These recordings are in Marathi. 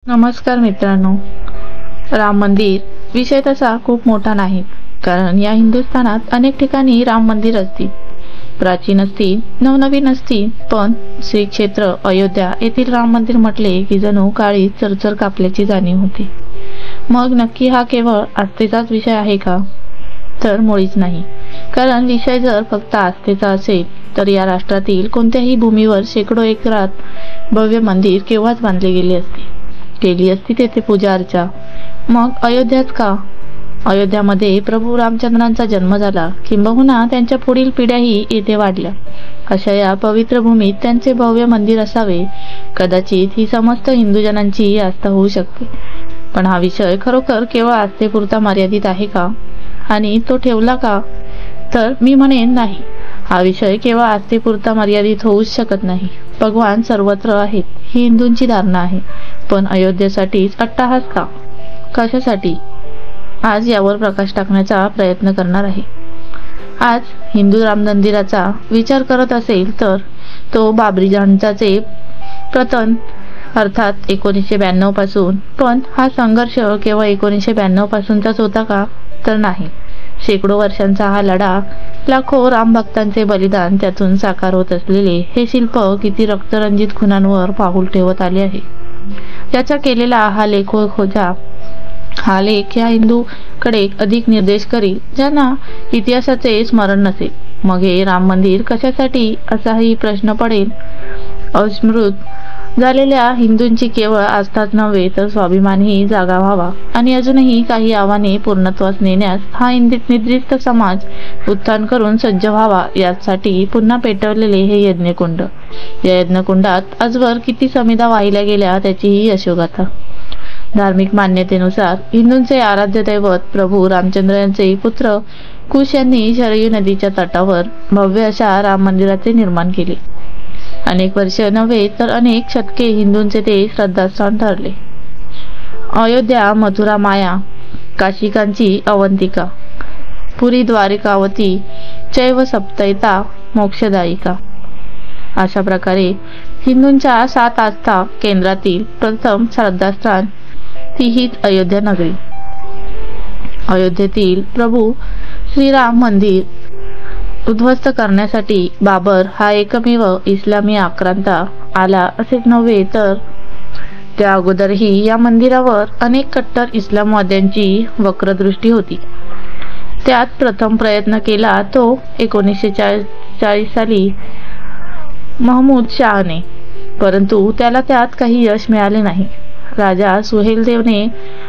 नमस्कार मित्रांनो. राम मंदिर विषय तसा खूप मोठा नाही, कारण या हिंदुस्थानात अनेक ठिकाणी राम मंदिर असतील. प्राचीन असतील, नवनवीन असतील, पण श्री क्षेत्र अयोध्या येथील राम मंदिर म्हटले की जणू काळी चरचर कापल्याची जाणीव होती. मग नक्की हा केवळ आस्थेचाच विषय आहे का? तर मुळीच नाही. कारण विषय जर फक्त आस्थेचा असेल तर या राष्ट्रातील कोणत्याही भूमीवर शेकडो एकरात भव्य मंदिर केव्हाच बांधले गेले असते, केली असती तेथे पूजा अर्चा. मग अयोध्याच का? अयोध्यामध्ये प्रभू रामचंद्रांचा जन्म झाला, किंबहुना त्यांच्या पुढील पिढ्याही येथे वाढल्या. अशा या पवित्र भूमीत त्यांचे भव्य मंदिर असावे, कदाचित ही समस्त हिंदुजनांची आस्था होऊ शकते. पण हा विषय खरोखर केवळ आस्थेपुरता मर्यादित आहे का? आणि तो ठेवला का? तर मी म्हणेन नाही. हा विषय केवळ आस्थेपुरता मर्यादित होऊच शकत नाही. भगवान सर्वत्र आहेत ही हिंदूंची धारणा आहे, पण अयोध्येसाठीच अट्टहास का? कशासाठी? आज यावर प्रकाश टाकण्याचा प्रयत्न करणार आहे. आज हिंदू राम मंदिराचा विचार करत असेल तर तो बाबरी जहांजाचे पतन अर्थात 1992 पासून. पण हा संघर्ष केवळ 1992 पासूनचाच होता का? तर नाही. शेकडो वर्षांचा हा लढा, लाखो रामभक्तांचे बलिदान, त्यातून साकार होत असलेले हे शिल्प किती रक्तरंजित खुणांवर पाऊल ठेवत आले आहे याचा केलेला हा लेखोखोजा. हा लेख या हिंदूकडे अधिक निर्देश करील ज्यांना इतिहासाचे स्मरण नसेल. मग हे राम मंदिर कशासाठी असाही प्रश्न पडेल. अस्मृत झालेल्या हिंदूंची केवळ आस्थाच नव्हे तर स्वाभिमानही जागा व्हावा आणि अजूनही काही आव्हाने पूर्णत्वास नेण्यास हा निद्रिस्त समाज उत्थान करून सज्ज व्हावा, यासाठी पुन्हा पेटवलेले हे यज्ञकुंड. या यज्ञकुंडात आजवर किती समिधा वाहिल्या गेल्या त्याची ही यशोगाथा. धार्मिक मान्यतेनुसार हिंदूंचे आराध्य दैवत प्रभू रामचंद्र यांचे पुत्र कुश यांनी शरयू नदीच्या तटावर भव्य अशा राम मंदिराचे निर्माण केले. अनेक वर्ष नव्हे तर अनेक शतके हिंदूंचे ते श्रद्धास्थान ठरले. अयोध्या, मथुरा माया, काशिकांची अवंतिका, पुरी द्वारिकावती, चैव सप्तैता मोक्षदायिका. अशा प्रकारे हिंदूंच्या 7 आस्था केंद्रातील प्रथम श्रद्धास्थान ती हीच अयोध्या नगरी. अयोध्येतील प्रभू श्रीराम मंदिर उद्ध्वस्त करण्यासाठी बाबर हा एकमेव इस्लामी आक्रांता आला असेच नव्हे, तर त्या अगोदरही या मंदिरावर अनेक कट्टर इस्लामवाद्यांची वक्रदृष्टी होती. त्यात प्रथम प्रयत्न केला तो 1940 साली महमूद शाहने, परंतु त्याला त्यात काही यश मिळाले नाही. राजा सुहेलदेवने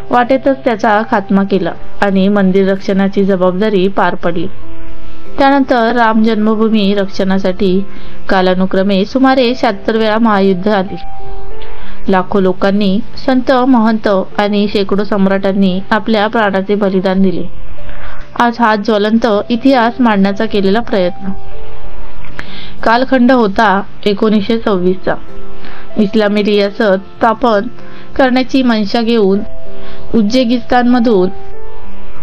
वाटेतच त्याचा खात्मा केला आणि मंदिर रक्षणाची जबाबदारी पार पडली. त्यानंतर राम जन्मभूमी रक्षणासाठी कालानुक्रमे सुमारे 76 वेळा महायुद्ध आले. लाखो लोकांनी, संत महंत आणि शेकडो सम्राटांनी आपल्या प्राणाचे बलिदान दिले. आज हा ज्वलंत इतिहास मांडण्याचा केलेला प्रयत्न. कालखंड होता 1926 चा. इस्लामी रियासत स्थापन करण्याची मनशा घेऊन उझबेकिस्तानमधून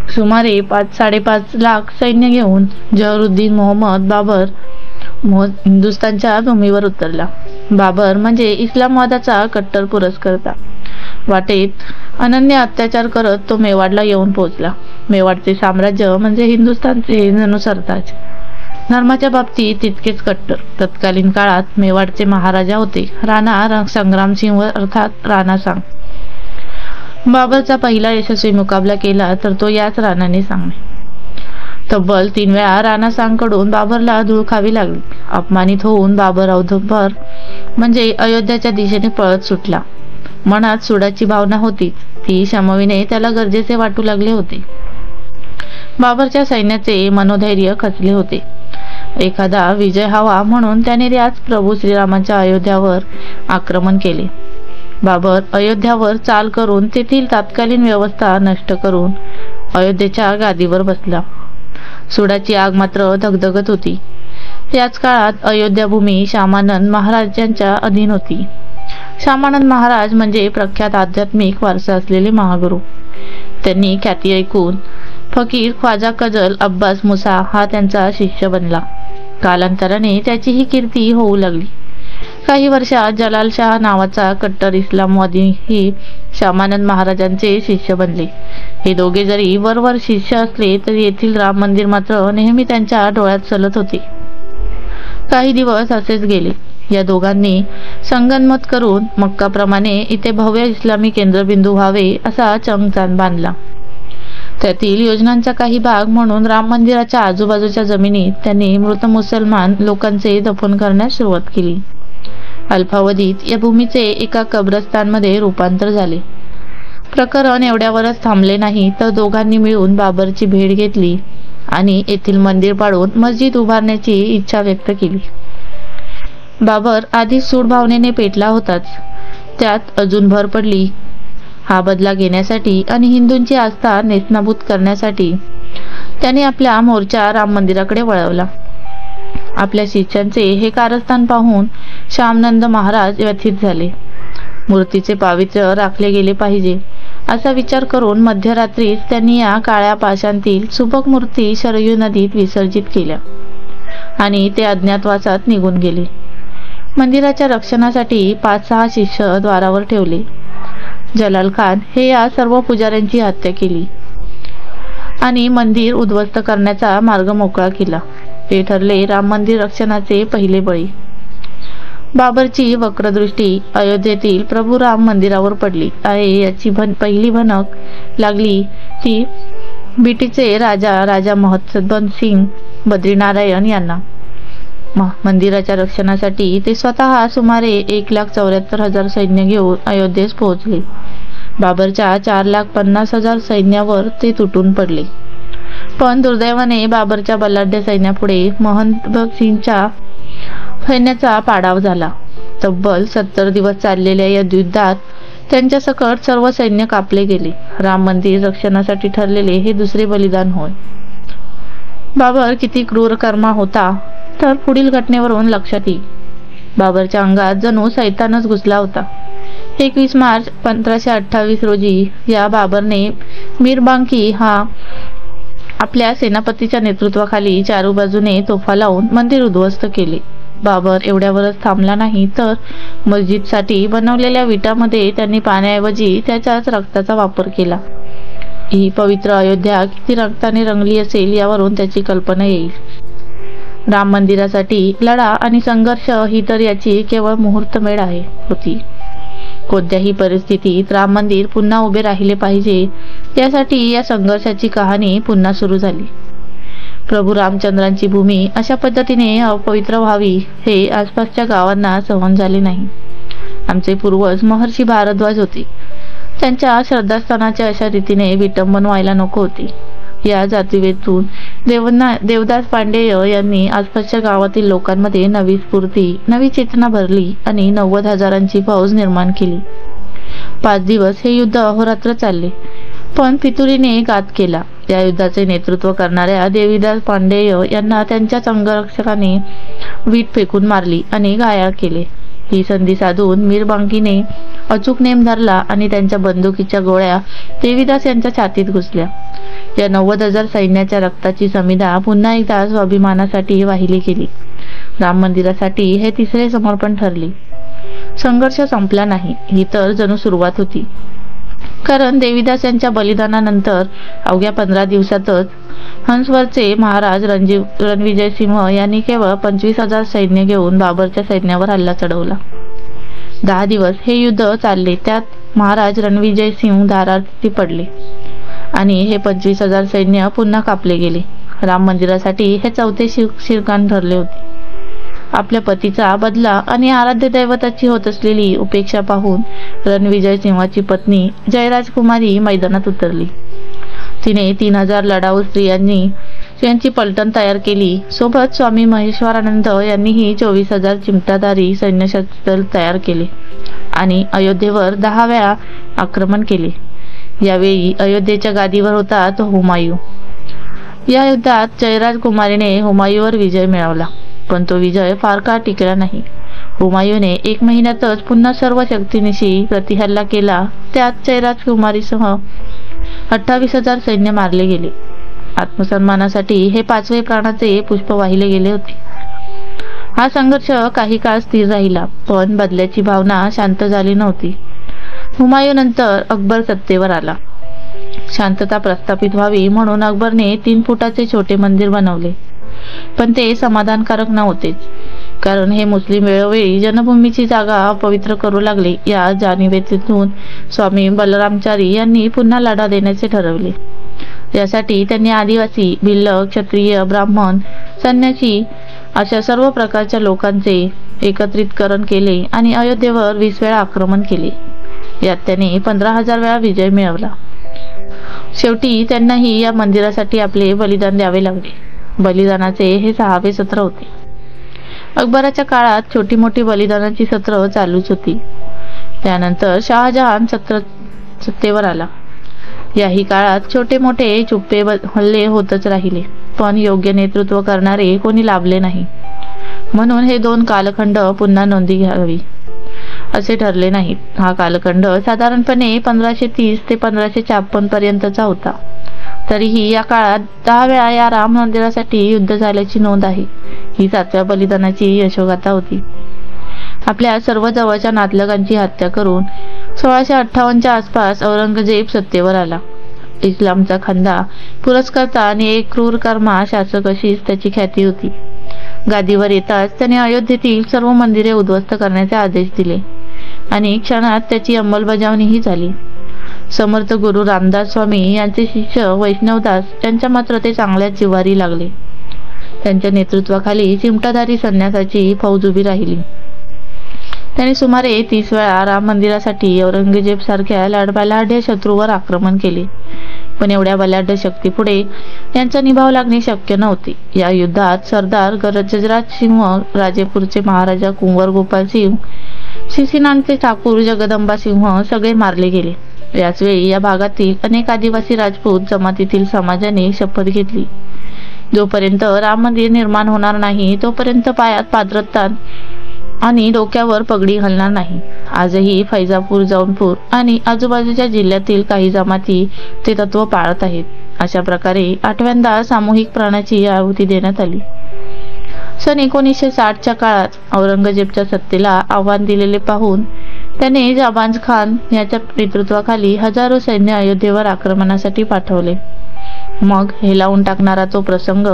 सुमारे 5.5 लाख सैन्य घेऊन जहरुद्दीन मोहम्मद बाबर हिंदुस्थानच्या भूमीवर उतरला. बाबर म्हणजे इस्लामवादाचा कट्टर पुरस्कर्ता. वाटेत अनन्य अत्याचार करत तो मेवाडला येऊन पोहोचला. मेवाडचे साम्राज्य म्हणजे हिंदुस्थानचे जणू सरताज. धर्माच्या बाबतीत तितकेच कट्टर. तत्कालीन काळात मेवाडचे महाराजा होते राणा संग्रामसिंह अर्थात राणा सांग. बाबरचा पहिला यशस्वी मुकाबला केला तर तो याच राणाने सांगणे. तब्बल 3 वेळा राणा सांगकडून बाबरला धूळ खावी लागली. अपमानित होऊन बाबर औदुंबर म्हणजे अयोध्याच्या दिशेने पळत सुटला. मनात सुडाची भावना होतीच, ती शमविणे त्याला गरजेचे वाटू लागले होते. बाबरच्या सैन्याचे मनोधैर्य खचले होते. एखादा विजय हवा म्हणून त्याने याच प्रभू श्रीरामांच्या अयोध्यावर आक्रमण केले. बाबर अयोध्यावर चाल करून तेथील तत्कालीन व्यवस्था नष्ट करून अयोध्येच्या गादीवर बसला. सुडाची आग मात्र धगधगत होती. त्याच काळात अयोध्या भूमी शामानंद महाराजांच्या अधीन होती. शामानंद महाराज म्हणजे प्रख्यात आध्यात्मिक वारसा असलेले महागुरु. त्यांनी ख्याती ऐकून फकीर ख्वाजा कजल अब्बास मुसा हा त्यांचा शिष्य बनला. कालांतराने त्याची ही कीर्ती होऊ लागली. काही वर्षात जलाल शाह नावाचा कट्टर इस्लामवादीही श्यामानंद महाराजांचे शिष्य बनले. हे दोघे जरी वरवर शिष्य असले तरी येथील राम मंदिर मात्र नेहमी त्यांच्या डोळ्यात चलत होते. काही दिवस असेच गेले. या दोघांनी संगनमत करून मक्काप्रमाणे इथे भव्य इस्लामी केंद्रबिंदू व्हावे असा चंगचान बांधला. त्यातील योजनांचा काही भाग म्हणून राम मंदिराच्या आजूबाजूच्या जमिनीत त्यांनी मृत मुसलमान लोकांचे दफन करण्यास सुरुवात केली. अल्पावधीत या भूमीचे एका कब्रस्तानमध्ये रूपांतर झाले. प्रकरण एवढ्यावरच थांबले नाही तर दोघांनी मिळून बाबरची भेट घेतली आणि येथील मंदिर पाडून मस्जिद उभारण्याची इच्छा व्यक्त केली. बाबर आधीच सूड भावनेने पेटला होताच. त्यात अजून भर पडली. हा बदला घेण्यासाठी आणि हिंदूंची आस्था नेस्तनाबूत करण्यासाठी त्याने आपला मोर्चा राम मंदिराकडे वळवला. आपल्या शिष्यांचे हे कारस्थान पाहून श्यामानंद महाराज व्यथित झाले. मूर्तीचे पावित्र्य राखले गेले पाहिजे असा विचार करून मध्यरात्रीच त्यांनी या काळ्या पाषाणतील सुबक मूर्ती शरयू नदीत विसर्जित केल्या आणि ते अज्ञातवासात निघून गेले. मंदिराच्या रक्षणासाठी 5-6 शिष्य द्वारावर ठेवले. जलाल खान हे या सर्व पुजाऱ्यांची हत्या केली आणि मंदिर उद्ध्वस्त करण्याचा मार्ग मोकळा केला. हे ठरले राम मंदिर रक्षणाचे पहिले बळी. बाबरची वक्रदृष्टी अयोध्येतील प्रभू राम मंदिरावर पडली आहे याची पहिली भनक लागली ती बीटीचे राजा महत्सबन सिंग बद्रीनारायण यांना. मंदिराच्या रक्षणासाठी ते स्वतः सुमारे 1,74,000 सैन्य घेऊन अयोध्येस पोहोचले. बाबरच्या 4,50,000 सैन्यावर ते तुटून पडले. पण दुर्दैवाने बाबरच्या बलाढ्य सैन्यापुढे महंत सिंगच्या सैन्याचा पाडाव झाला. तब्बल 70 दिवस चाललेल्या या युद्धात त्यांच्या सकट सर्व सैन्य कापले गेले. राम मंदिर रक्षणासाठी ठरलेले हे दुसरे बलिदान होय. बाबर किती क्रूर कर्मा होता तर पुढील घटनेवरून लक्षात येईल. बाबरच्या अंगात जणू सैतानच घुसला होता. 21 मार्च 1528 रोजी या बाबरने मीरबांकी हा आपल्या सेनापतीच्या नेतृत्वाखाली चारू बाजूने तोफा लावून मंदिर उद्ध्वस्त केले. बाबर एवढ्यावरच थांबला नाही तर मस्जिदसाठी बनवलेल्या विटामध्ये त्यांनी पाण्याऐवजी त्याच्याच रक्ताचा वापर केला. ही पवित्र अयोध्या किती रक्ताने रंगली असेल यावरून त्याची कल्पना येईल. राम मंदिरासाठी लढा आणि संघर्ष ही तर याची केवळ मुहूर्तमेढ होती. कोणत्याही परिस्थितीत राम मंदिर पुन्हा उभे राहिले पाहिजे यासाठी या संघर्षाची कहाणी पुन्हा सुरू झाली. प्रभू रामचंद्रांची भूमी अशा पद्धतीने अपवित्र व्हावी हे आसपासच्या गावांना सहन झाले नाही. आमचे पूर्वज महर्षी भारद्वाज होते. त्यांच्या श्रद्धास्थानाच्या अशा रीतीने विटंबन व्हायला नको होती. या जातीवेतून देवदास पांडेय यांनी आसपासच्या गावातील लोकांमध्ये नवी स्फूर्ती नवी चेतना भरली आणि 90,000ची फौज निर्माण केली. 5 दिवस हे युद्ध अहोरात्र चालले पण फितुरीने घात केला. या युद्धाचे नेतृत्व करणाऱ्या देवीदास पांडेय यांना त्यांच्या अंगरक्षकाने वीट फेकून मारली आणि घायाळ केले. ही संधी साधून मीरबांकीने अचूक नेम धरला आणि त्यांच्या बंदुकीच्या गोळ्या देवीदास यांच्या छातीत घुसल्या. या 90,000 सैन्याच्या रक्ताची समिधा पुन्हा एकदा स्वाभिमानासाठी वाहिली गेली. राम मंदिरासाठी हे तिसरे समर्पण ठरले. संघर्ष संपला नाही, ही तर जणू सुरुवात होती. कारण देवीदास यांच्या बलिदानानंतर अवघ्या 15 दिवसातच हंसवरचे महाराज रणविजय सिंह यांनी केवळ 25,000 सैन्य घेऊन बाबरच्या सैन्यावर हल्ला चढवला. 10 दिवस हे युद्ध चालले. त्यात महाराज रणविजय सिंह धारार्थी पडले आणि हे 25,000 सैन्य पुन्हा कापले गेले. राम मंदिरासाठी हे चौथे शिरकाण ठरले होते. आपल्या पतीचा बदला आणि आराध्य दैवताची होत असलेली उपेक्षा पाहून रणविजय सिंहाची पत्नी जयराजकुमारी मैदानात उतरली. तिने 3,000 लढाऊ यांची पलटण तयार केली. सोबत स्वामी महेश्वरानंद यांनीही 24,000 चिमटाधारी सैन्यशस्त्र तयार केले आणि अयोध्येवर 10 वेळा आक्रमण केले. यावेळी अयोध्येच्या गादीवर होता तो हुमायूं. या युद्धात जयराजकुमारीने हुमायूंवर विजय मिळवला पण तो विजय फार काळ टिकला नाही. हुमायूंने 1 महिन्यातच पुन्हा सर्व शक्तीनिशी प्रतिहल्ला केला. त्यात जयराजकुमारीसह 28,000 सैन्य मारले गेले. आत्मसन्मानासाठी हे 5वे प्राणाचे पुष्प वाहिले गेले होते. हा संघर्ष काही काळ स्थिर राहिला, पण बदल्याची भावना शांत झाली नव्हती. हुमायूनंतर अकबर सत्तेवर आला. शांतता प्रस्थापित व्हावी म्हणून अकबरने 3 फुटाचे छोटे मंदिर बनवले, पण ते समाधानकारक नव्हतेच. कारण हे मुस्लिम वेळोवेळी जन्मभूमीची जागा अपवित्र करू लागले. या जाणिवेतून स्वामी बलरामचारी यांनी पुन्हा लढा देण्याचे ठरवले. यासाठी त्यांनी आदिवासी, भिल्ल, क्षत्रिय, ब्राह्मण, संन्यासी अशा सर्व प्रकारच्या लोकांचे एकत्रितकरण केले आणि अयोध्येवर 20 वेळा आक्रमण केले. यात त्यांनी 15,000 वेळा विजय मिळवला. शेवटी त्यांनाही या मंदिरासाठी आपले बलिदान द्यावे लागले. बलिदानाचे हे 6वे सत्र होते. अकबराच्या काळात छोटी मोठी बलिदानाची सत्र चालूच होती. त्यानंतर शहाजहान सत्तेवर आला. याही काळात छोटे मोठे चुप्पे हल्ले होतच राहिले, पण योग्य नेतृत्व करणारे कोणी लाभले नाही. म्हणून हे 2 कालखंड पुन्हा नोंदी घ्यावी असे ठरले नाहीत. हा कालखंड साधारणपणे 1530 ते 1556 पर्यंतचा होता. तरीही या काळात 10 वेळा या राम मंदिरासाठी युद्ध झाल्याची नोंद आहे. ही 7व्या बलिदानाची यशोगाथा होती. आपल्या सर्व जवळच्या नातलगांची हत्या करून 1658च्या आसपास औरंगजेब सत्तेवर आला. इस्लामचा खंदा पुरस्कर्ता आणि एक क्रूर कर्मा शासक अशीच त्याची ख्याती होती. गादीवर येताच त्याने अयोध्येतील सर्व मंदिरे उद्ध्वस्त करण्याचे आदेश दिले आणि क्षणात त्याची अंमलबजावणीही झाली. समर्थ गुरु रामदास स्वामी यांचे शिष्य वैष्णवदास यांच्या मात्र ते चांगल्याच जिव्हारी लागले. त्यांच्या नेतृत्वाखाली चिमटाधारी संन्यासाची फौज उभी राहिली. त्याने सुमारे 30 वेळा राम मंदिरासाठी औरंगजेब सारख्या बलाढ्य शत्रूवर आक्रमण केले, पण एवढ्या बलाढ्य शक्तीपुढे यांचा निभाव लागणे शक्य नव्हते. या युद्धात सरदार गजराज सिंह, राजेपूरचे महाराजा कुंवर गोपाल सिंह, सिसिनानचे ठाकूर जगदंबा सिंह सगळे मारले गेले. याचवेळी या भागातील अनेक आदिवासी राजपूत जमातीतील समाजाने शपथ घेतली, जोपर्यंत राम मंदिर निर्माण होणार नाही तोपर्यंत पायात पादरत्तान आणि डोक्यावर पगडी घालणार नाही. आजही फैजापूर, जौनपूर आणि आजूबाजूच्या जिल्ह्यातील काही जमाती ते तत्व पाळत आहेत. अशा प्रकारे 8व्यांदा सामूहिक प्राणाची आहुती देण्यात आली. सन 1960च्या काळात औरंगजेबच्या सत्तेला आव्हान दिलेले पाहून त्याने जाबांज खान याच्या नेतृत्वाखाली हजारो सैन्य अयोध्येवर आक्रमणासाठी पाठवले. मग हेलावून टाकणारा तो प्रसंग.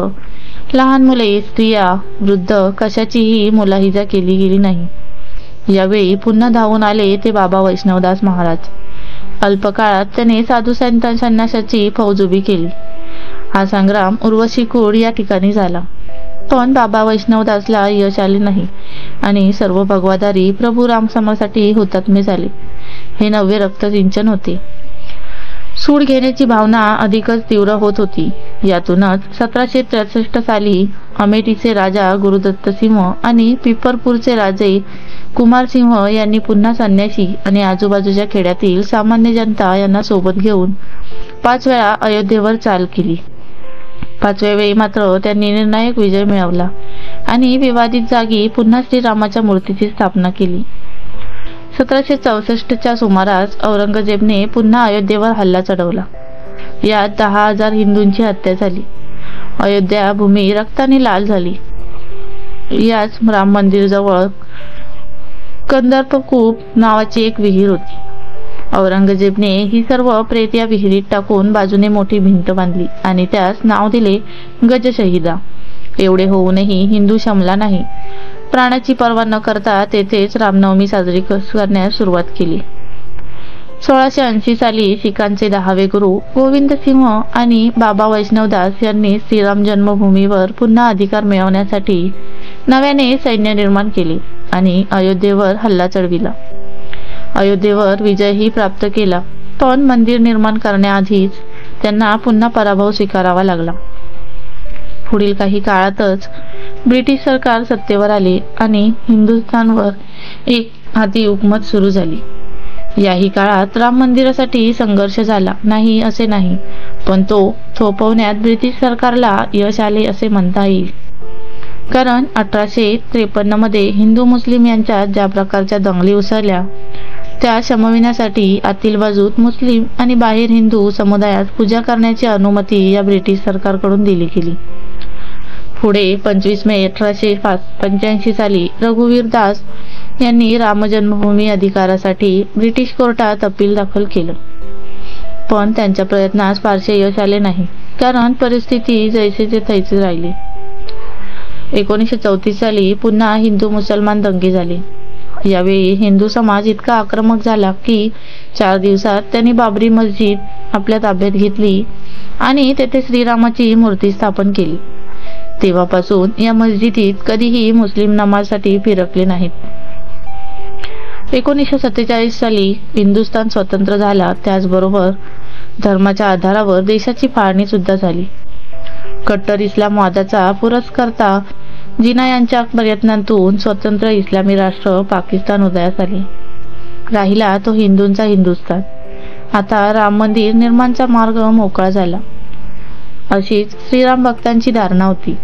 लहान मुले, स्त्रिया, वृद्ध कशाचीही मुलाहिजा केली गेली नाही. यावेळी पुन्हा धावून आले ते बाबा वैष्णवदास महाराज. अल्प काळात त्याने साधू संन्यासाची फौज उभी केली. हा संग्राम उर्वशी कूड या ठिकाणी झाला, पण बाबा वैष्णवदासला यश आले नाही आणि सर्व भगवाधारी प्रभू रामसमासाठी हुतात्मे झाले. हे 9वे रक्तसिंचन होते. सूड घेण्याची भावना अधिकच तीव्र होत होती. यातूनच 1763 साली अमेठीचे राजा गुरुदत्त सिंह आणि पिपरपूरचे राजे कुमारसिंह यांनी पुन्हा संन्यासी आणि आजूबाजूच्या खेड्यातील सामान्य जनता यांना सोबत घेऊन 5 वेळा अयोध्येवर चाल केली. 5व्या वेळी मात्र त्यांनी निर्णायक विजय मिळवला आणि विवादित जागी पुन्हा श्रीरामाच्या मूर्तीची स्थापना केली. 1764च्या सुमारास औरंगजेबने पुन्हा अयोध्येवर हल्ला चढवला. यात 10,000 हिंदूंची हत्या झाली. अयोध्या भूमी रक्ताने लाल झाली. याच राम मंदिर जवळ कंदर्पकूप नावाची एक विहीर होती. औरंगजेबने ही सर्व प्रेत या विहिरीत टाकून बाजूने मोठी भिंत बांधली आणि त्यास नाव दिले गजशहिदा. एवढे होऊनही हिंदू शमला नाही. प्राणाची पर्वा न करता तेथेच रामनवमी साजरी करण्यास सुरुवात केली. 1680 साली शिखांचे 10वे गुरु गोविंद सिंह आणि बाबा वैष्णवदास यांनी श्रीराम जन्मभूमीवर पुन्हा अधिकार मिळवण्यासाठी नव्याने सैन्य निर्माण केले आणि अयोध्येवर हल्ला चढविला. अयोध्येवर विजयही प्राप्त केला, पण मंदिर निर्माण करण्याआधीच त्यांना पुन्हा पराभव स्वीकारावा लागला. पुढील काही काळातच ब्रिटिश सरकार सत्तेवर आले आणि हिंदुस्थानवर एक हाती हुकूमत सुरू झाली. याही काळात राम मंदिरासाठी संघर्ष झाला नाही असे नाही, पण तो थोपवण्यात ब्रिटिश सरकारला यश आले असे म्हणता येईल. कारण 1853 मध्ये हिंदू मुस्लिम यांच्यात ज्या प्रकारच्या दंगली उसळल्या त्या शमविण्यासाठी आतील बाजूत मुस्लिम आणि बाहेर हिंदू समुदायास पूजा करण्याची अनुमती या ब्रिटिश सरकारकडून दिली गेली. पुढे 25 मे 1885 साली रघुवीर दास यांनी राम जन्मभूमी अधिकारासाठी ब्रिटिश कोर्टात अपील दाखल केलं, पण त्यांच्या प्रयत्नास फारसे यश आले नाही, कारण परिस्थिती जैसे तैसे राहिली. 1934 साली पुन्हा हिंदू मुसलमान दंगे झाले. यावेळी हिंदू समाज इतका आक्रमक झाला की 4 दिवसात त्यांनी बाबरी मस्जिद आपल्या ताब्यात घेतली आणि तेथे श्रीरामाची मूर्ती स्थापन केली. तेव्हापासून या मस्जिदीत कधीही मुस्लिम नमाजसाठी फिरकले नाहीत. 1947 साली हिंदुस्थान स्वतंत्र झाला. त्याचबरोबर धर्माच्या आधारावर देशाची फाळणी सुद्धा झाली. कट्टर इस्लामवादाचा पुरस्कर्ता जिना यांच्या प्रयत्नांतून स्वतंत्र इस्लामी राष्ट्र पाकिस्तान उदयास आले. राहिला तो हिंदूंचा हिंदुस्थान. आता राम मंदिर निर्माणचा मार्ग मोकळा झाला, अशीच श्रीराम भक्तांची धारणा होती.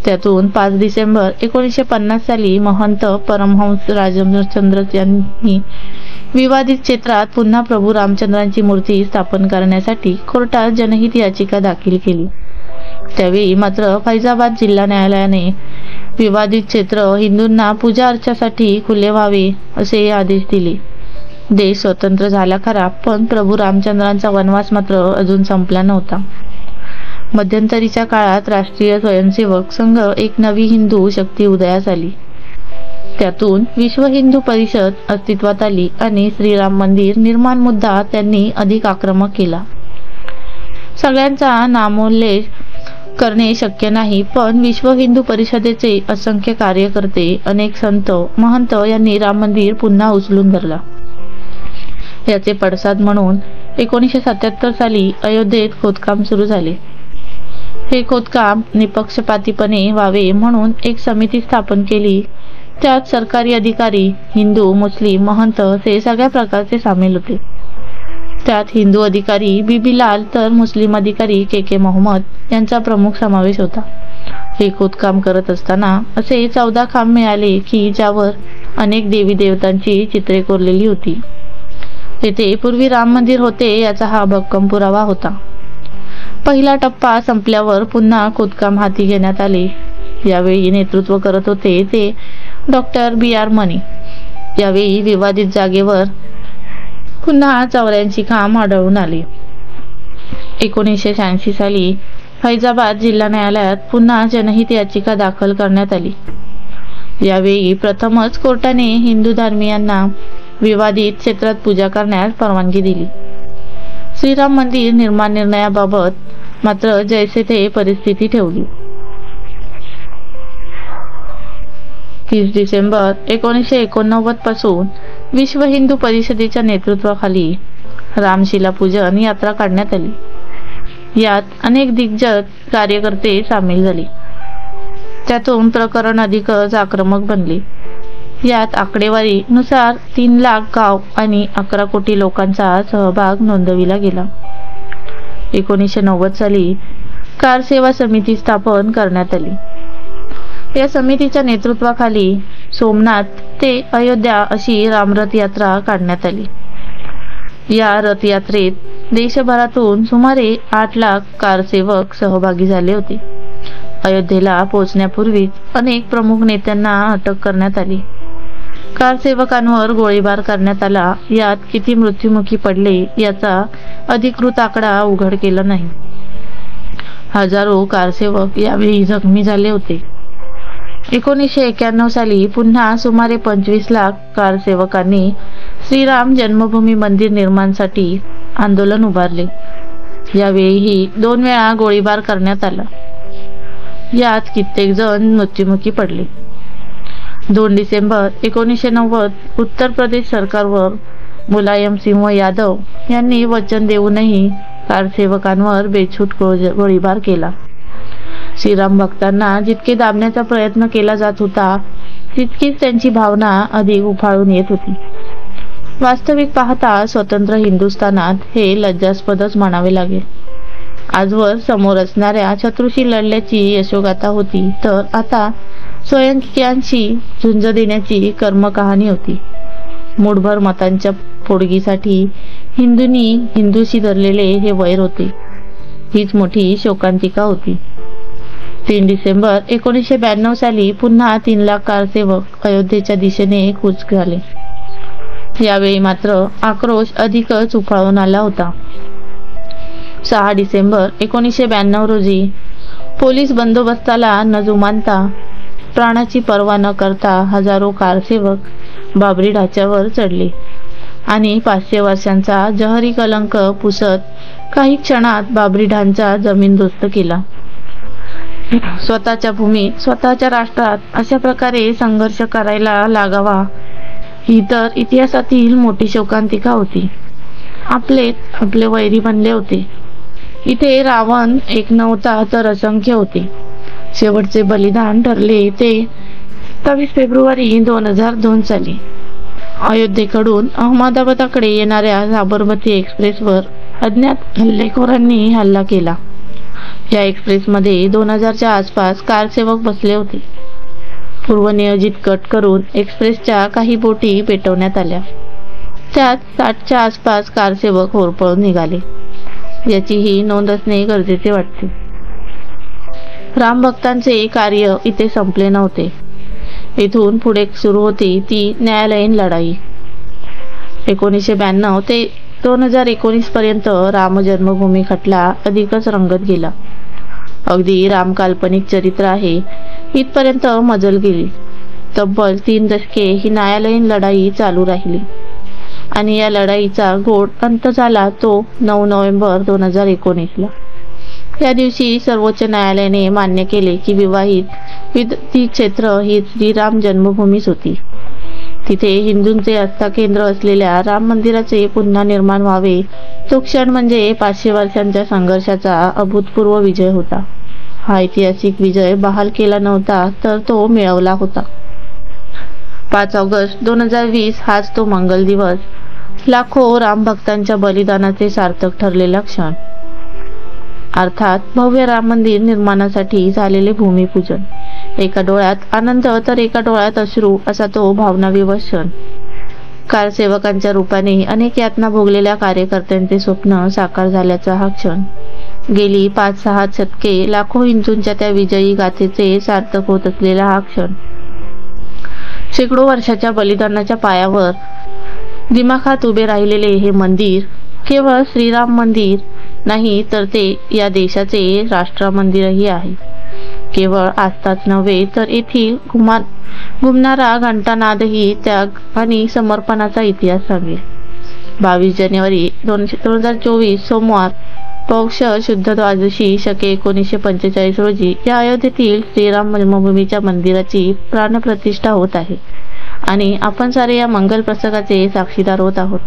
त्यातून 5 डिसेंबर 1950 साली महंत परमहंस रामचंद्र यांनी विवादित क्षेत्रात पुन्हा प्रभू रामचंद्रांची मूर्ती स्थापन करण्यासाठी कोर्टात जनहित याचिका दाखल केली. त्यावेळी मात्र फैजाबाद जिल्हा न्यायालयाने विवादित क्षेत्र हिंदूंना पूजा अर्चासाठी खुले व्हावे असे आदेश दिले. देश स्वतंत्र झाला खरा, पण प्रभू रामचंद्रांचा वनवास मात्र अजून संपला नव्हता. मध्यंतरीच्या काळात राष्ट्रीय स्वयंसेवक संघ एक नवी हिंदू शक्ती उदयास आली. त्यातून विश्व हिंदू परिषद अस्तित्वात आली आणि श्रीराम मंदिर निर्माण मुद्दा त्यांनी अधिक आक्रमक केला. सगळ्यांचा नामोल्लेख करणे शक्य नाही, पण विश्व हिंदू परिषदेचे असंख्य कार्यकर्ते, अनेक संत महंत यांनी राम मंदिर पुन्हा उचलून धरला. याचे पडसाद म्हणून 1977 साली अयोध्येत खोदकाम सुरू झाले. हे खोदकाम निपक्षपातीपणे व्हावे म्हणून एक समिती स्थापन केली. त्यात सरकारी अधिकारी, हिंदू, मुस्लिम, महंत असे सगळ्या प्रकारचे सामील होते. त्यात हिंदू अधिकारी बीबी लाल तर मुस्लिम अधिकारी के मोहम्मद यांचा प्रमुख समावेश होता. हे खोदकाम करत असताना असे 14 खांब मिळाले की ज्यावर अनेक देवी देवतांची चित्रे कोरलेली होती. तेथे पूर्वी राम मंदिर होते याचा हा भक्कम पुरावा होता. पहिला टप्पा संपल्यावर पुन्हा खोदकाम हाती घेण्यात आले. यावेळी नेतृत्व करत होते ते डॉक्टर B.R. मनी. यावेळी विवादित जागेवर पुन्हा 84 खांब आढळून आले. 1986 साली फैजाबाद जिल्हा न्यायालयात पुन्हा जनहित याचिका दाखल करण्यात आली. यावेळी प्रथमच कोर्टाने हिंदू धर्मीयांना विवादित क्षेत्रात पूजा करण्यास परवानगी दिली. श्रीराम मंदिर निर्माण निर्णयाबाबत मात्र जैसे थे परिस्थिती ठेवली. 30 डिसेंबर 1989 पासून विश्व हिंदू परिषदेच्या नेतृत्वाखाली रामशिला पूजन यात्रा काढण्यात आली. यात अनेक दिग्गज कार्यकर्ते सामील झाले. त्यातून प्रकरण अधिकच आक्रमक बनले. यात आकडेवारी नुसार 3 लाख गाव आणि 11 कोटी लोकांचा सहभाग नोंदविला गेला. 1990 साली कारसेवा समिती स्थापन करण्यात आली. या समितीच्या नेतृत्वाखाली सोमनाथ ते अयोध्या अशी रामरथ यात्रा काढण्यात आली. या रथयात्रेत देशभरातून सुमारे 8 लाख कारसेवक सहभागी झाले होते. अयोध्येला पोहोचण्यापूर्वीच अनेक प्रमुख नेत्यांना अटक करण्यात आली. कारसेवकांवर गोळीबार करण्यात आला. यात किती मृत्युमुखी पडले याचा अधिकृत आकडा उघड केला नाही. हजारो कारसेवक यावेळी जखमी झाले होते. 1991 साली पुन्हा सुमारे 25 लाख कारसेवकांनी श्रीराम जन्मभूमी मंदिर निर्माणासाठी आंदोलन उभारले. यावेळीही 2 वेळा गोळीबार करण्यात आला. यात कित्येक जण मृत्युमुखी पडले. 2 डिसेंबर 1990 उत्तर प्रदेश सरकारवर मुलायम सिंह यादव यांनी वचन देऊनही कारसेवकांवर बेछूट गोळीबार केला. श्रीराम भक्तांना जितके दाबण्याचा प्रयत्न केला जात होता तितकीच त्यांची भावना अधिक उफाळून येत होती. वास्तविक पाहता स्वतंत्र हिंदुस्थानात हे लज्जास्पदच म्हणावे लागेल. आजवर समोर असणाऱ्या शत्रूशी लढल्याची यशोगाथा होती, तर आता स्वयंकियांशी झुंज देण्याची कर्मकहाणी होती. मूठभर मतांच्या पोटगीसाठी हिंदूंनी हिंदूशी धरलेले हे वैर होते. हीच मोठी शोकांतिका होती. 3 डिसेंबर 1992 साली पुन्हा 3 लाख कारसेवक अयोध्येच्या दिशेने कूच झाले. यावेळी मात्र आक्रोश अधिकच उफाळून आला होता. 6 डिसेंबर 1992 रोजी पोलीस बंदोबस्ताला न जुमानता प्राणाची पर्वा न करता हजारो कारसेवक बाबरी ढाच्यावर चढले आणि 500 वर्षांचा जहरी कलंक पुसत काही क्षणात बाबरी ढांचा जमीनदोस्त केला. स्वतःच्या भूमीत, स्वतःच्या राष्ट्रात अशा प्रकारे संघर्ष करायला लागावा ही तर इतिहासातील मोठी शोकांतिका होती. आपले वैरी बनले होते. इथे रावण एक नव्हता तर असंख्य होते. शेवटचे बलिदान ठरले ते 27 फेब्रुवारी 2002 साली. अयोध्येकडून अहमदाबादकडे येणाऱ्या साबरमती एक्सप्रेसवर अज्ञात हल्लेखोरांनी हल्ला केला. या एक्सप्रेसमध्ये 2000च्या आसपास कारसेवक बसले होते. पूर्वनियोजित कट करून एक्सप्रेसच्या काही बोटी पेटवण्यात आल्या. त्यात 60च्या आसपास कारसेवक होरपळून निघाले. याचीही नोंद असणे गरजेचे वाटते. रामभक्तांचे कार्य इथे संपले नव्हते. इथून पुढे सुरू होती ती न्यायालयीन लढाई. 1992 ते 2019 पर्यंत राम जन्मभूमी खटला अधिकच रंगत गेला. अगदी राम काल्पनिक चरित्र आहे इथपर्यंत मजल गेली. तब्बल 3 दशके ही न्यायालयीन लढाई चालू राहिली आणि या लढाईचा गोड अंत झाला तो 9 नोव्हेंबर 2019 ला. या दिवशी सर्वोच्च न्यायालयाने मान्य केले की विवाहित क्षेत्र ही श्रीराम जन्मभूमीच होती. तिथे हिंदूंचे आस्था केंद्र असलेल्या राम मंदिराचे पुन्हा निर्माण व्हावे तो क्षण म्हणजे 500 वर्षांच्या संघर्षाचा अभूतपूर्व विजय होता. हा ऐतिहासिक विजय बहाल केला नव्हता तर तो मिळवला होता. 5 ऑगस्ट 2020 हाच तो मंगल दिवस, लाखो रामभक्तांच्या बलिदानाचे सार्थक ठरलेला क्षण. अर्थात भव्य राम मंदिर निर्माणासाठी झालेले भूमिपूजन. एका डोळ्यात आनंद तर एका डोळ्यात अश्रू असा तो भावनाविवश क्षण. कारसेवकांच्या रूपाने अनेक यातना भोगलेल्या कार्यकर्त्यांचे स्वप्न साकार झाल्याचा हा क्षण. गेली 5-6 शतके लाखो हिंदूंच्या त्या विजयी गाथेचे सार्थक होत असलेला हा क्षण. शेकडो वर्षाच्या बलिदानाच्या पायावर दिमाखात उभे राहिलेले हे मंदिर केवळ श्रीराम मंदिर नाही तर ते या देशाचे राष्ट्र मंदिरही आहे. केवळ आस्थाच नव्हे तर येथील घुमणारा घंटानादही त्याग आणि समर्पणाचा इतिहास सांगेल. 22 जानेवारी 2024 सोमवार पौष शुद्ध द्वादशी शके 1945 रोजी या अयोध्येतील श्रीराम जन्मभूमीच्या मंदिराची प्राणप्रतिष्ठा होत आहे आणि आपण सारे या मंगल प्रसंगाचे साक्षीदार होत आहोत.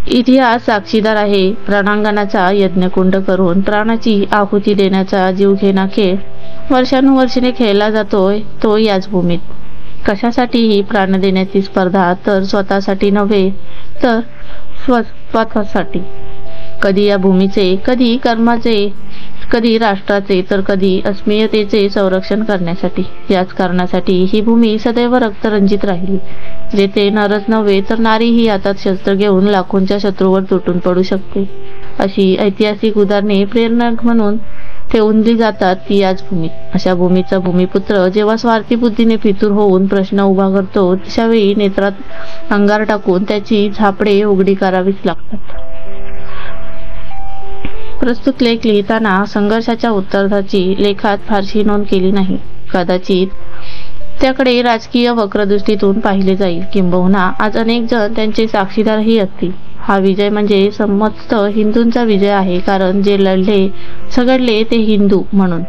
इतिहास साक्षीदार आहे. रणांगणाचा यज्ञकुंड करून प्राणाची आहुती देण्याचा जीवघेणा खेळ वर्षानुवर्षे खेळला जातोय तो याच भूमीत. कशासाठी ही प्राण देण्याची स्पर्धा? तर स्वतःसाठी नव्हे तर स्वतःसाठी. कधी या भूमीचे, कधी कर्माचे, कधी राष्ट्राचे तर कधी अस्मितेचे संरक्षण करण्यासाठी. याच कारणासाठी ही भूमी सदैव रक्तरंजित राहिली. जेथे नरच नव्हे तर नारीही हातात शस्त्र घेऊन लाखोंच्या शत्रूवर तुटून पडू शकते. अशी ऐतिहासिक उदाहरणे प्रेरणा म्हणून ठेवली जातात ती याच भूमीत. अशा भूमीचा भूमिपुत्र जेव्हा स्वार्थी बुद्धीने फितूर होऊन प्रश्न उभा करतो तशावेळी नेत्रात अंगार टाकून त्याची झापडे उघडी करावीच लागतात. प्रस्तुत लेख लिहिताना संघर्षाच्या उत्तरार्धाची लेखात फारशी नोंद केली नाही. कदाचित त्याकडे राजकीय वक्रदृष्टीतून पाहिले जाईल. किंबहुना आज अनेक जण त्यांचे साक्षीदारही असतील. हा विजय म्हणजे समस्त हिंदूंचा विजय आहे. कारण जे लढले झगडले ते हिंदू म्हणून.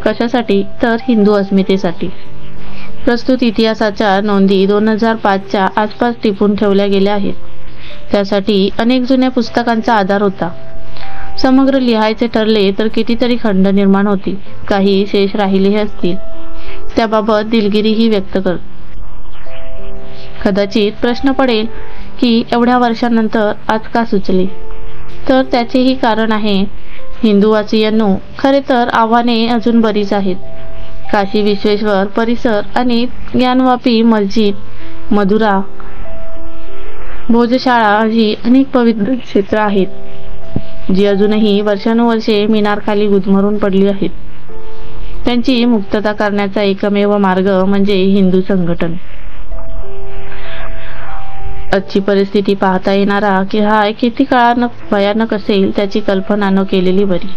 कशासाठी? तर हिंदू अस्मितेसाठी. प्रस्तुत इतिहासाच्या नोंदी 2005च्या आसपास टिपून ठेवल्या गेल्या आहेत. त्यासाठी अनेक जुन्या पुस्तकांचा आधार होता. समग्र लिहायचे ठरले तर कितीतरी खंड निर्माण होतील. काही शेष राहिलेही असतील. त्याबाबत दिलगिरीही व्यक्त कर. कदाचित प्रश्न पडेल की एवढ्या वर्षांनंतर आज का सुचले? तर त्याचेही कारण आहे. हिंदूवासियांनो, खरे तर आव्हाने अजून बरीच आहेत. काशी विश्वेश्वर परिसर आणि ज्ञानवापी मस्जिद, मधुरा, भोजशाळा अशी अनेक पवित्र क्षेत्र आहेत जी अजूनही वर्षानुवर्षे मिनारखाली गुदमरून पडली आहेत. त्यांची मुक्तता करण्याचा एकमेव मार्ग म्हणजे हिंदू संघटन. आजची परिस्थिती पाहता येणारा की हा किती काळानं भयानक असेल त्याची कल्पना न केलेली बरी.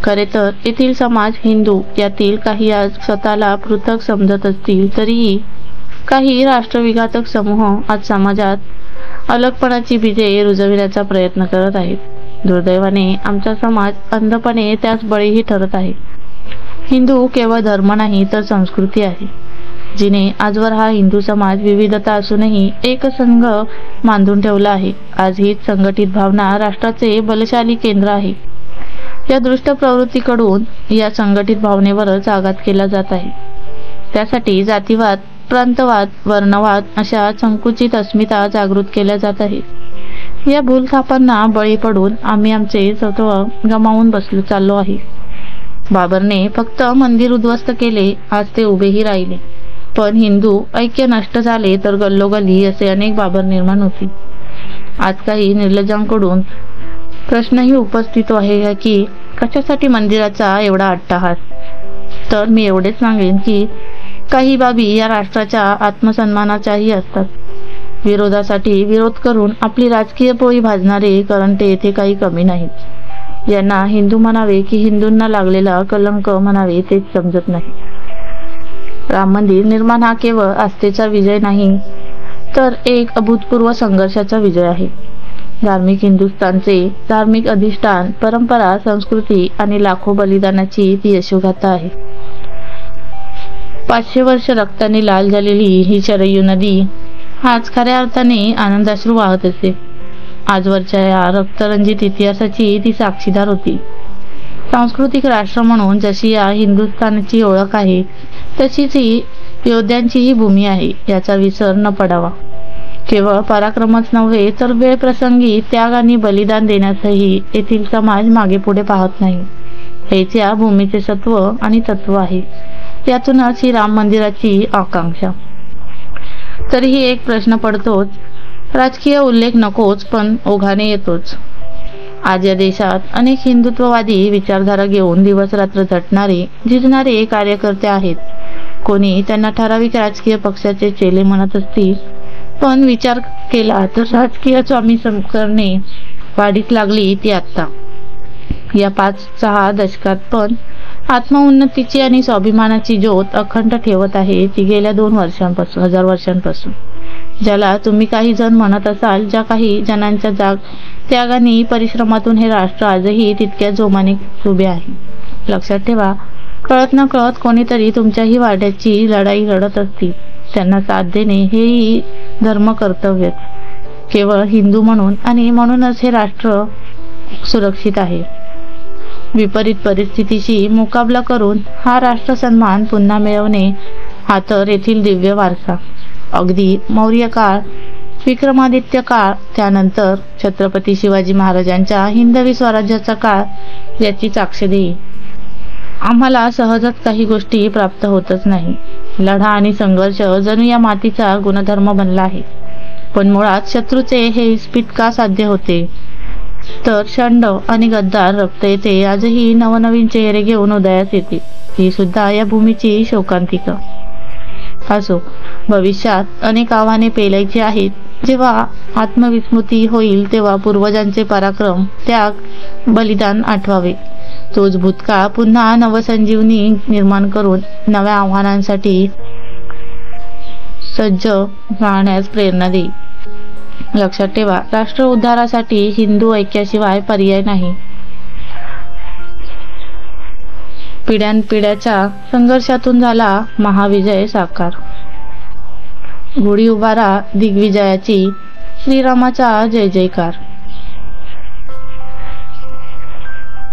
खरे तर येथील समाज हिंदू यातील काही आज स्वतःला पृथक समजत असतील तरीही काही राष्ट्रविघातक समूह आज समाजात अलगपणाची बीजे रुजविण्याचा प्रयत्न करत आहेत. दुर्दैवाने आमचा समाज अंधपणे त्यास बळीही ठरत आहे. हिंदू केवळ धर्म नाही तर संस्कृती आहे, जिने आजवर हा हिंदू समाज विविधता असूनही एक संघ बांधून ठेवला आहे. आज हीच संघटित भावना राष्ट्राचे बलशाली केंद्र आहे. या दृष्ट प्रवृत्तीकडून या संघटित भावनेवरच आघात केला जात आहे. त्यासाठी जातीवाद, प्रांतवाद, वर्णवाद अशा संकुचित अस्मिता जागृत केल्या जात आहेत. या भूलथापांना बळी पडून आम्ही आमचे सत्व गमावून चाललो आहे. बाबरने फक्त मंदिर उद्ध्वस्त केले, आज ते उभेही राहिले. पण हिंदू ऐक्य नष्ट झाले तर गल्लोगल्ली असे अनेक बाबर निर्माण होतील. आज काही निर्लज्जांकडून प्रश्नही उपस्थित आहे की कशासाठी मंदिराचा एवढा अट्टहास. तर मी एवढेच सांगेन की काही बाबी या राष्ट्राच्या आत्मसन्मानाच्याही असतात. विरोधासाठी विरोध करून आपली राजकीय पोळी भाजणारे करंटे येथे काही कमी नाहीत. यांना हिंदू म्हणावे की हिंदूंना लागलेला कलंक म्हणावे तेच समजत नाही. राम मंदिर निर्माण हा केवळ आस्थेचा विजय नाही तर एक अभूतपूर्व संघर्षाचा विजय आहे. धार्मिक हिंदुस्थानचे धार्मिक अधिष्ठान, परंपरा, संस्कृती आणि लाखो बलिदानाची ती यशोगाथा आहे. 500 वर्ष रक्ताने लाल झालेली ही शरयू नदी आज खऱ्या अर्थाने आनंदाश्रू वाहत असे. आजवरच्या या रक्तरंजित इतिहासाची ती साक्षीदार होती. सांस्कृतिक राष्ट्र म्हणून जशी या हिंदुस्थानची ओळख आहे तशीच ही योद्ध्यांची ही भूमी आहे, याचा विसर न पडावा. केवळ पराक्रमच नव्हे तर वेळ प्रसंगी त्याग आणि बलिदान देण्यासही येथील समाज मागे पुढे पाहत नाही. हेच या भूमीचे सत्व आणि तत्व आहे. यातूनच ही राम मंदिराची आकांक्षा. तरीही एक प्रश्न पडतोच, राजकीय उल्लेख नकोच पण ओघाने येतोच. आज या देशात अनेक हिंदुत्ववादी विचारधारा घेऊन दिवसरात्र झटणारे झिजणारे कार्यकर्ते आहेत. कोणी त्यांना ठराविक राजकीय पक्षाचे चेले म्हणत असतील, पण विचार केला तर राजकीय स्वामी करणे वाढीस लागली ती आत्ता. या 5-6 दशकात पण आत्मउन्नतीची आणि स्वाभिमानाची ज्योत अखंड ठेवत आहे ती गेल्या 1000 वर्षांपासून. ज्याला तुम्ही काही जण म्हणत असाल, ज्या काही जणांच्या त्यागाने परिश्रमातून हे राष्ट्र आजही तितक्या जोमाने उभे आहे. लक्षात ठेवा, कळत न कळत कोणीतरी तुमच्याही वाड्याची लढाई लढत असतील. त्यांना साथ देणे हेही धर्म कर्तव्यच, केवळ हिंदू म्हणून. आणि म्हणूनच हे राष्ट्र सुरक्षित आहे. विपरीत परिस्थितीशी मुकाबला करून हा राष्ट्र सन्मान पुन्हा मिळवणे हा तर येथील दिव्य वारसा. अगदी मौर्य काळ, विक्रमादित्य काळ, त्यानंतर छत्रपती शिवाजी महाराजांच्या हिंदवी स्वराज्याचा काळ याची साक्ष देईल. आम्हाला सहजच काही गोष्टी प्राप्त होतच नाही. लढा आणि संघर्ष जणू या मातीचा गुणधर्म बनला आहे. पण मुळात शत्रूचे हे इस्पित का साध्य होते? तर षंड आणि गद्दार रक्त येते आजही नवनवीन चेहरे घेऊन उदयास येते. ही सुद्धा या भूमीची शोकांतिका. असो, भविष्यात अनेक आव्हाने पेलायची आहेत. जेव्हा आत्मविस्मृती होईल तेव्हा पूर्वजांचे पराक्रम, त्याग, बलिदान आठवावे. तोच भूतकाळ पुन्हा नवसंजीवनी निर्माण करून नव्या आव्हानांसाठी सज्ज राहण्यास प्रेरणा देईल. लक्षात ठेवा, राष्ट्र उद्धारासाठी हिंदू ऐक्याशिवाय पर्याय नाही. पिढ्यानपिढ्याच्या संघर्षातून झाला महाविजय साकार. गुढी उभारा दिग्विजयाची, श्रीरामाचा जय जयकार.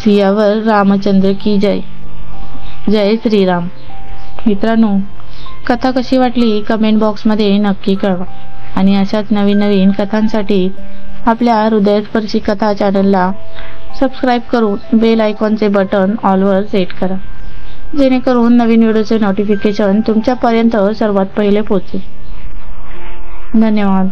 सियावर रामचंद्र की जय. जय श्रीराम. मित्रांनो, कथा कशी वाटली कमेंट बॉक्समध्ये नक्की कळवा. आणि अशाच नवीन नवीन कथांसाठी आपल्या हृदयस्पर्शी कथा चॅनलला सबस्क्राईब करून बेल आयकॉनचे बटन ऑलवर सेट करा, जेणेकरून नवीन व्हिडिओचे नोटिफिकेशन तुमच्यापर्यंत सर्वात पहिले पोहोचेल. धन्यवाद.